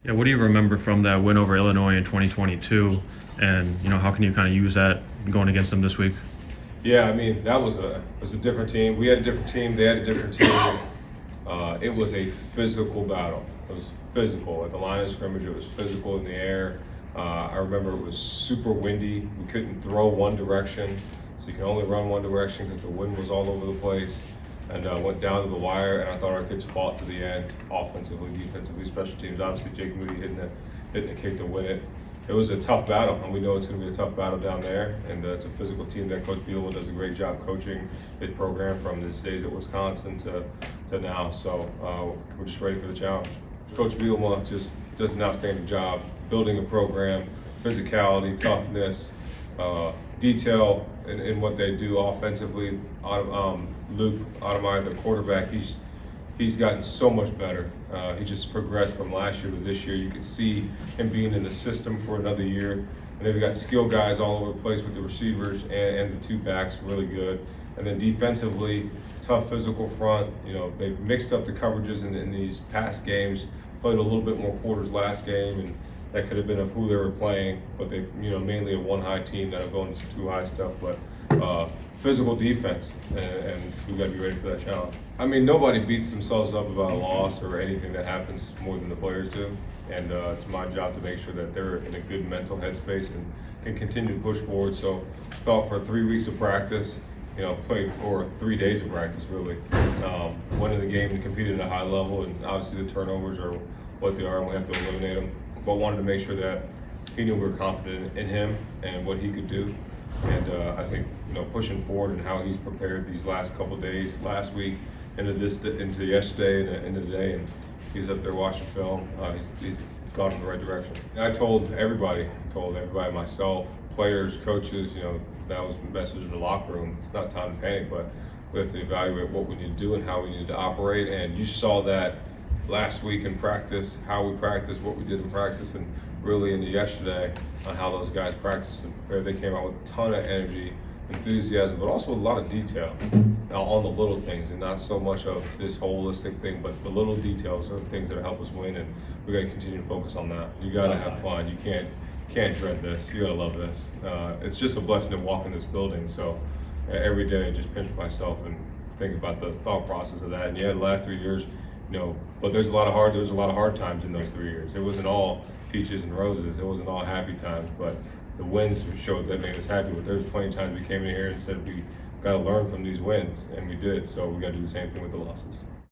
Yeah, what do you remember from that win over Illinois in 2022, and how can you kind of use that going against them this week? Yeah, I mean that was a different team. We had a different team. They had a different team. It was a physical battle. It was physical at the line of scrimmage. It was physical in the air. I remember it was super windy. We couldn't throw one direction, so you can only run one direction because the wind was all over the place. And went down to the wire, and I thought our kids fought to the end, offensively, defensively, special teams. Obviously, Jake Moody hitting the kick to win it. It was a tough battle, and we know it's going to be a tough battle down there. And it's a physical team that Coach Bielema does a great job coaching his program from his days at Wisconsin to now. So we're just ready for the challenge. Coach Bielema just does an outstanding job building a program, physicality, toughness, detail in what they do offensively. Luke Ottmeyer, the quarterback, he's gotten so much better. He just progressed from last year to this year. You can see him being in the system for another year. And they've got skill guys all over the place with the receivers and the two backs, really good. And then defensively, tough physical front. They've mixed up the coverages in these past games, played a little bit more quarters last game, and that could have been of who they were playing. But they, mainly a one-high team that have gone into some two-high stuff. But physical defense, and we've got to be ready for that challenge. I mean, nobody beats themselves up about a loss or anything that happens more than the players do, and it's my job to make sure that they're in a good mental headspace and can continue to push forward. So thought for 3 weeks of practice, played for 3 days of practice really, winning the game and competed at a high level, and obviously the turnovers are what they are and we have to eliminate them, but wanted to make sure that he knew we were confident in him and what he could do. And I think pushing forward and how he's prepared these last couple of days, last week into yesterday and into today, and he's up there watching film. He's gone in the right direction. And I told everybody, myself, players, coaches, that was the message in the locker room. It's not time to panic, but we have to evaluate what we need to do and how we need to operate. And you saw that last week in practice, how we practiced, what we did in practice, and really into yesterday on how those guys practiced and prepared. They came out with a ton of energy, enthusiasm, but also a lot of detail on the little things, and not so much of this holistic thing, but the little details are the things that help us win, and we got to continue to focus on that. You got to have fun. You can't dread this. You got to love this. It's just a blessing to walk in this building. So every day I just pinch myself and think about the thought process of that. And yeah, the last 3 years, but there was a lot of hard times in those 3 years. It wasn't all peaches and roses. It wasn't all happy times, but the wins showed that made us happy. But there's plenty of times we came in here and said we got to learn from these wins, and we did. So we got to do the same thing with the losses.